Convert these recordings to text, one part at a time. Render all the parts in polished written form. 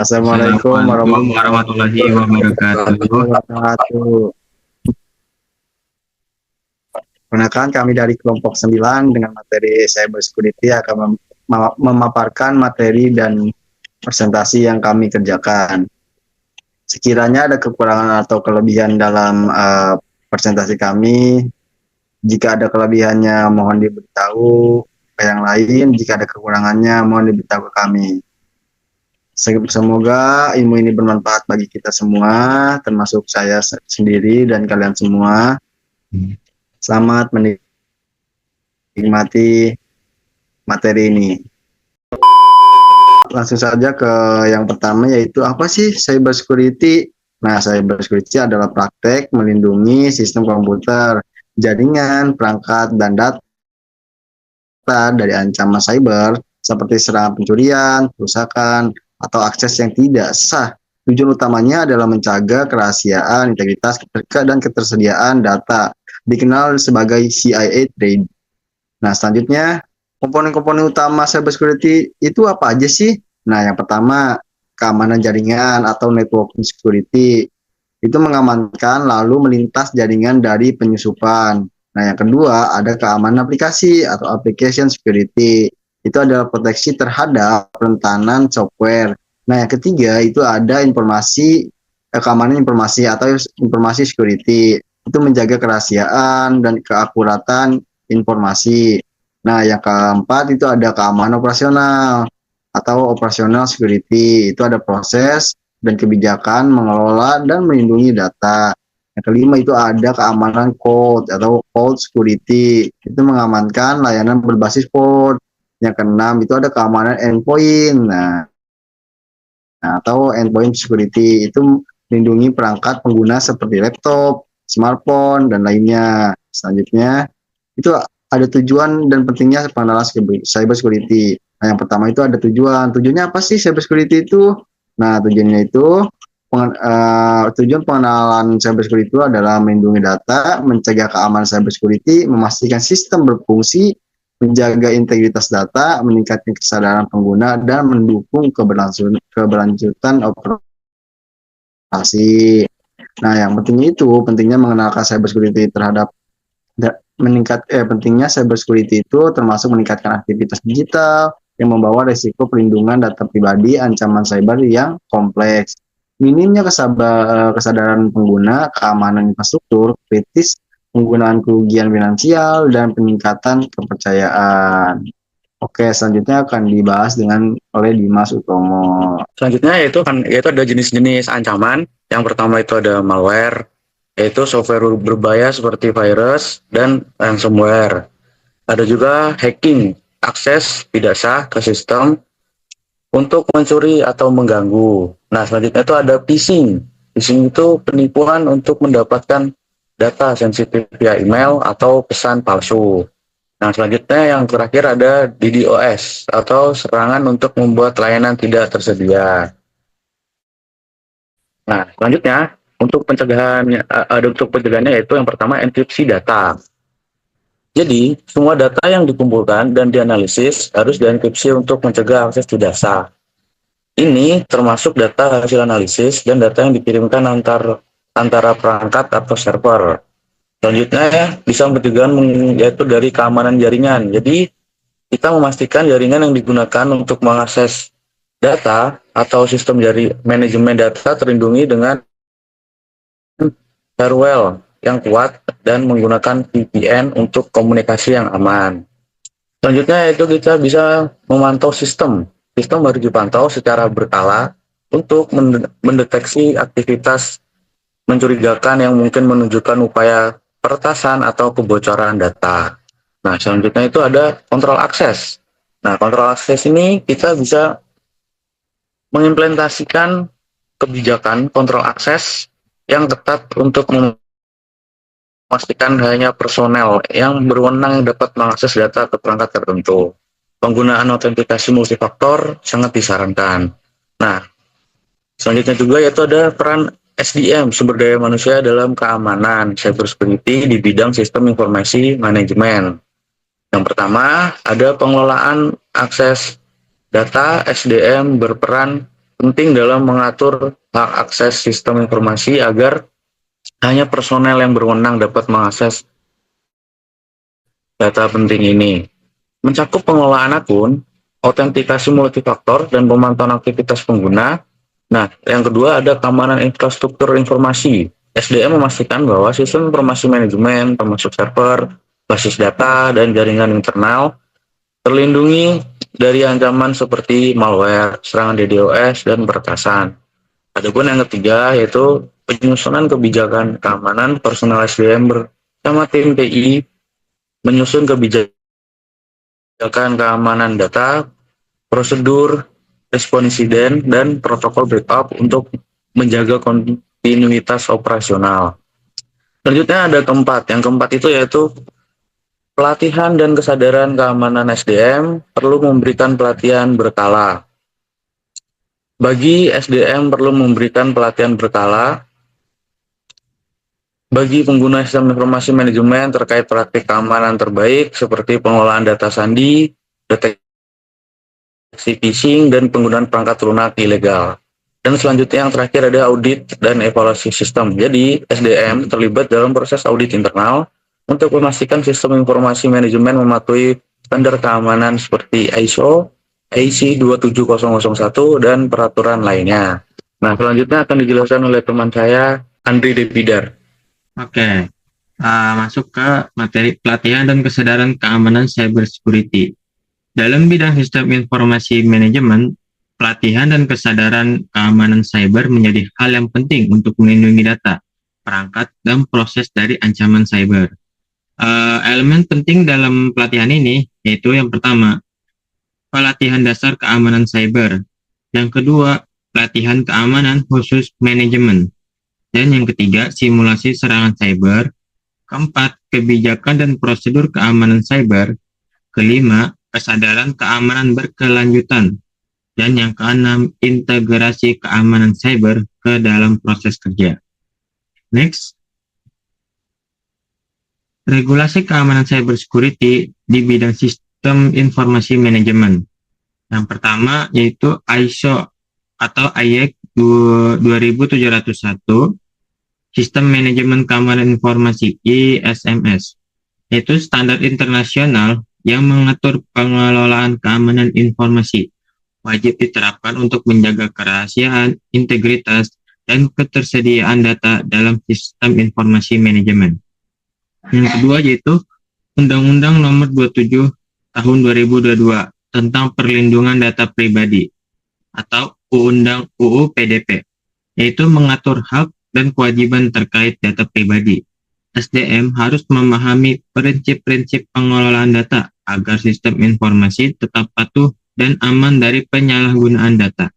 Assalamualaikum Assalamualaikum warahmatullahi warahmatullahi wabarakatuh. wabarakatuh. Perkenalkan kami dari kelompok 9 dengan materi cyber security akan memaparkan materi dan presentasi yang kami kerjakan. Sekiranya ada kekurangan atau kelebihan dalam presentasi kami, jika ada kelebihannya mohon diberitahu ke yang lain, jika ada kekurangannya mohon diberitahu ke kami. Semoga ilmu ini bermanfaat bagi kita semua, termasuk saya sendiri dan kalian semua. Selamat menikmati materi ini. Langsung saja ke yang pertama, yaitu apa sih cyber security? Nah, cyber security adalah praktek melindungi sistem komputer, jaringan, perangkat, dan data dari ancaman cyber seperti serangan pencurian, perusakan, atau akses yang tidak sah. Tujuan utamanya adalah menjaga kerahasiaan, integritas, dan ketersediaan data, dikenal sebagai CIA trade. Nah, selanjutnya, komponen-komponen utama cybersecurity itu apa aja sih? Nah, yang pertama, keamanan jaringan atau networking security. Itu mengamankan lalu melintas jaringan dari penyusupan. Nah, yang kedua, ada keamanan aplikasi atau application security. Itu adalah proteksi terhadap rentanan software. Nah, yang ketiga, itu ada keamanan informasi atau informasi security. Itu menjaga kerahasiaan dan keakuratan informasi. Nah, yang keempat itu ada keamanan operasional atau operational security. Itu ada proses dan kebijakan mengelola dan melindungi data. Yang kelima itu ada keamanan code atau code security. Itu mengamankan layanan berbasis code. Yang keenam itu ada keamanan endpoint. Nah, atau endpoint security itu melindungi perangkat pengguna seperti laptop, smartphone, dan lainnya. Selanjutnya itu ada tujuan dan pentingnya pengenalan cyber security. Nah, yang pertama itu ada tujuan. Tujuannya apa sih cyber security itu? Nah, tujuannya itu tujuan pengenalan cyber security itu adalah melindungi data, mencegah keamanan cyber security, memastikan sistem berfungsi, menjaga integritas data, meningkatkan kesadaran pengguna, dan mendukung keberlanjutan operasi. Nah, yang pentingnya mengenalkan cyber security pentingnya cyber security itu termasuk meningkatkan aktivitas digital yang membawa risiko perlindungan data pribadi, ancaman cyber yang kompleks, minimnya kesadaran pengguna, keamanan infrastruktur kritis, penggunaan kerugian finansial, dan peningkatan kepercayaan. Oke, selanjutnya akan dibahas oleh Dimas Utomo. Selanjutnya yaitu ada jenis-jenis ancaman. Yang pertama itu ada malware, yaitu software berbahaya seperti virus dan ransomware. Ada juga hacking, akses tidak sah ke sistem untuk mencuri atau mengganggu. Nah, selanjutnya itu ada phishing. Phishing itu penipuan untuk mendapatkan data sensitif via email atau pesan palsu. Nah, selanjutnya yang terakhir ada DDoS atau serangan untuk membuat layanan tidak tersedia. Nah, selanjutnya untuk pencegahannya yaitu yang pertama enkripsi data. Jadi, semua data yang dikumpulkan dan dianalisis harus dienkripsi untuk mencegah akses tidak sah. Ini termasuk data hasil analisis dan data yang dikirimkan antara perangkat atau server. Selanjutnya bisa pencegahan yaitu dari keamanan jaringan. Jadi kita memastikan jaringan yang digunakan untuk mengakses data atau sistem manajemen data terlindungi dengan firewall yang kuat dan menggunakan VPN untuk komunikasi yang aman. Selanjutnya yaitu kita bisa memantau sistem. Sistem harus dipantau secara berkala untuk mendeteksi aktivitas mencurigakan yang mungkin menunjukkan upaya peretasan atau kebocoran data. Nah, selanjutnya itu ada kontrol akses. Nah, kontrol akses ini kita bisa mengimplementasikan kebijakan kontrol akses yang ketat untuk memastikan hanya personel yang berwenang dapat mengakses data ke perangkat tertentu. Penggunaan autentikasi multifaktor sangat disarankan. Nah, selanjutnya juga yaitu ada peran SDM, sumber daya manusia dalam keamanan cybersecurity di bidang sistem informasi manajemen. Yang pertama, ada pengelolaan akses data. SDM berperan penting dalam mengatur hak akses sistem informasi agar hanya personel yang berwenang dapat mengakses data penting ini. Mencakup pengelolaan akun, autentikasi multifaktor, dan pemantauan aktivitas pengguna. Nah, yang kedua ada keamanan infrastruktur informasi. SDM memastikan bahwa sistem informasi manajemen, termasuk server, basis data, dan jaringan internal, terlindungi dari ancaman seperti malware, serangan DDoS, dan peretasan. Adapun yang ketiga yaitu penyusunan kebijakan keamanan personal SDM bersama tim TI menyusun kebijakan keamanan data, prosedur, respon insiden, dan protokol backup untuk menjaga kontinuitas operasional. Selanjutnya ada keempat. Yang keempat itu yaitu pelatihan dan kesadaran keamanan SDM perlu memberikan pelatihan berkala. Bagi SDM perlu memberikan pelatihan berkala bagi pengguna sistem informasi manajemen terkait praktik keamanan terbaik seperti pengelolaan data sandi, deteksi phishing, dan penggunaan perangkat lunak ilegal. Dan selanjutnya yang terakhir ada audit dan evaluasi sistem. Jadi SDM terlibat dalam proses audit internal untuk memastikan sistem informasi manajemen mematuhi standar keamanan seperti ISO, IEC 27001, dan peraturan lainnya. Nah, selanjutnya akan dijelaskan oleh teman saya, Andri Depidar. Oke, masuk ke materi pelatihan dan kesadaran keamanan cyber security. Dalam bidang sistem informasi manajemen, pelatihan dan kesadaran keamanan cyber menjadi hal yang penting untuk melindungi data, perangkat, dan proses dari ancaman cyber. Elemen penting dalam pelatihan ini yaitu yang pertama, pelatihan dasar keamanan cyber. Yang kedua, pelatihan keamanan khusus manajemen. Dan yang ketiga, simulasi serangan cyber. Keempat, kebijakan dan prosedur keamanan cyber. Kelima, kesadaran keamanan berkelanjutan. Dan yang keenam, integrasi keamanan cyber ke dalam proses kerja. Next. Regulasi keamanan cyber security di bidang sistem informasi manajemen. Yang pertama yaitu ISO atau IEC 2701, Sistem Manajemen Keamanan Informasi ISMS, yaitu standar internasional yang mengatur pengelolaan keamanan informasi. Wajib diterapkan untuk menjaga kerahasiaan, integritas, dan ketersediaan data dalam sistem informasi manajemen. Yang kedua yaitu Undang-Undang Nomor 27 Tahun 2022 tentang Perlindungan Data Pribadi atau UU PDP, yaitu mengatur hak dan kewajiban terkait data pribadi. SDM harus memahami prinsip-prinsip pengelolaan data agar sistem informasi tetap patuh dan aman dari penyalahgunaan data.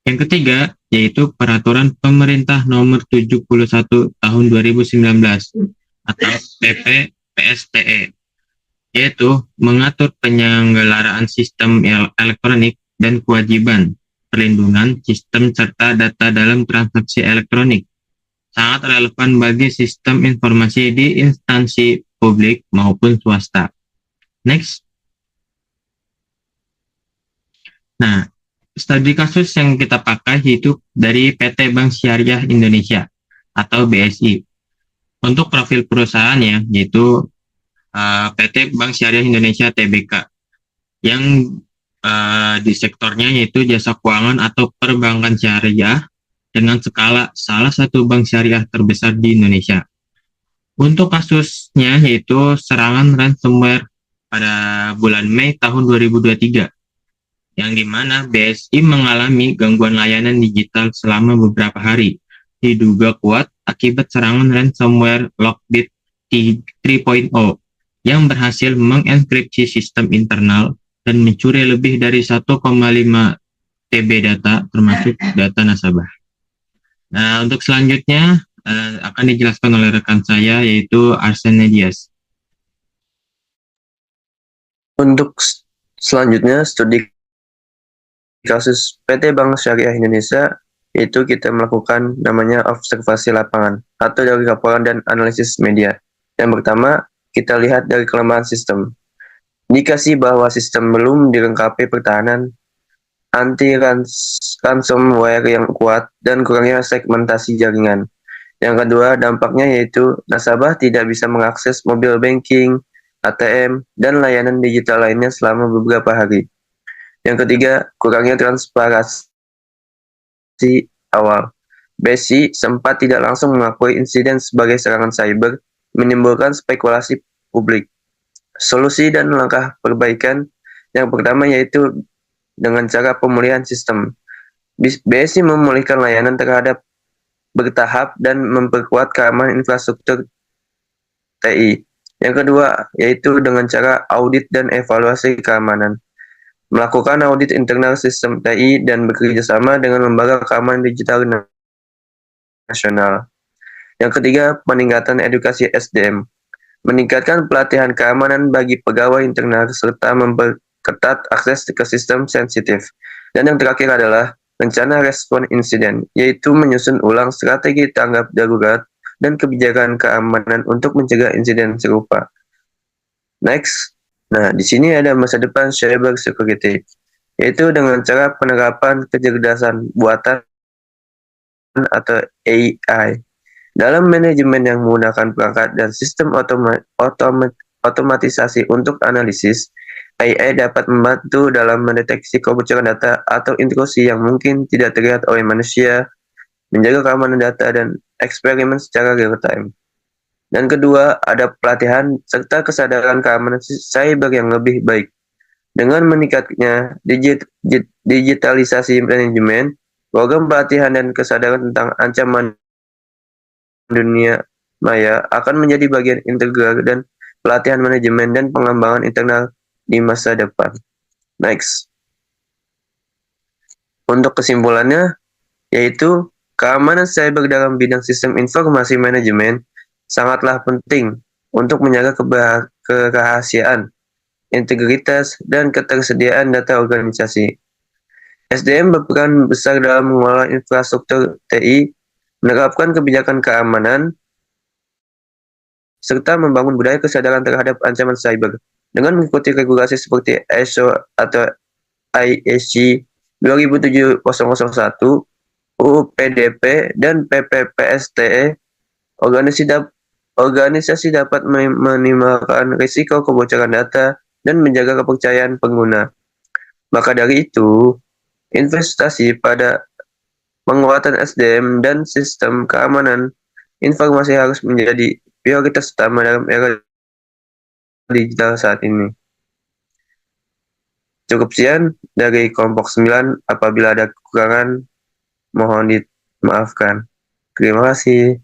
Yang ketiga, yaitu Peraturan Pemerintah Nomor 71 Tahun 2019 atau PP PSTE, yaitu mengatur penyelenggaraan sistem elektronik dan kewajiban perlindungan sistem serta data dalam transaksi elektronik. Sangat relevan bagi sistem informasi di instansi publik maupun swasta. Next. Nah, studi kasus yang kita pakai itu dari PT Bank Syariah Indonesia atau BSI. Untuk profil perusahaannya yaitu PT Bank Syariah Indonesia Tbk yang di sektornya yaitu jasa keuangan atau perbankan syariah dengan skala salah satu bank syariah terbesar di Indonesia. Untuk kasusnya yaitu serangan ransomware pada bulan Mei tahun 2023, yang dimana BSI mengalami gangguan layanan digital selama beberapa hari, diduga kuat akibat serangan ransomware Lockbit 3.0 yang berhasil mengenkripsi sistem internal dan mencuri lebih dari 1,5 TB data termasuk data nasabah. Nah, untuk selanjutnya akan dijelaskan oleh rekan saya yaitu Arsene Dias. Untuk selanjutnya studi kasus PT Bank Syariah Indonesia yaitu kita melakukan namanya observasi lapangan atau dari laporan dan analisis media. Yang pertama, kita lihat dari kelemahan sistem. Indikasi bahwa sistem belum dilengkapi pertahanan ransomware yang kuat, dan kurangnya segmentasi jaringan. Yang kedua, dampaknya yaitu nasabah tidak bisa mengakses mobile banking, ATM, dan layanan digital lainnya selama beberapa hari. Yang ketiga, kurangnya transparansi awal. BSI sempat tidak langsung mengakui insiden sebagai serangan cyber, menimbulkan spekulasi publik. Solusi dan langkah perbaikan yang pertama yaitu dengan cara pemulihan sistem. BSI memulihkan layanan terhadap bertahap dan memperkuat keamanan infrastruktur TI. Yang kedua, yaitu dengan cara audit dan evaluasi keamanan. Melakukan audit internal sistem TI dan bekerja sama dengan lembaga keamanan digital nasional. Yang ketiga, peningkatan edukasi SDM. Meningkatkan pelatihan keamanan bagi pegawai internal serta memperketat akses ke sistem sensitif. Dan yang terakhir adalah rencana respon insiden, yaitu menyusun ulang strategi tanggap darurat dan kebijakan keamanan untuk mencegah insiden serupa. Next, nah di sini ada masa depan cyber security, yaitu dengan cara penerapan kecerdasan buatan atau AI dalam manajemen yang menggunakan perangkat dan sistem otomatisasi untuk analisis. AI dapat membantu dalam mendeteksi kebocoran data atau intrusi yang mungkin tidak terlihat oleh manusia, menjaga keamanan data, dan eksperimen secara real-time. Dan kedua, ada pelatihan serta kesadaran keamanan cyber yang lebih baik. Dengan meningkatnya digitalisasi manajemen, program pelatihan dan kesadaran tentang ancaman dunia maya akan menjadi bagian integral dan pelatihan manajemen dan pengembangan internal di masa depan. Next. Untuk kesimpulannya, yaitu keamanan cyber dalam bidang sistem informasi manajemen sangatlah penting untuk menjaga kerahasiaan, integritas, dan ketersediaan data organisasi. SDM berperan besar dalam mengelola infrastruktur TI, menerapkan kebijakan keamanan, serta membangun budaya kesadaran terhadap ancaman cyber. Dengan mengikuti regulasi seperti ISO atau ISC 27001, UU PDP, dan PPPSTE, organisasi dapat meminimalkan risiko kebocoran data dan menjaga kepercayaan pengguna. Maka dari itu, investasi pada penguatan SDM dan sistem keamanan informasi harus menjadi prioritas utama dalam era digital saat ini. Cukup sekian dari kelompok 9. Apabila ada kekurangan, mohon dimaafkan. Terima kasih.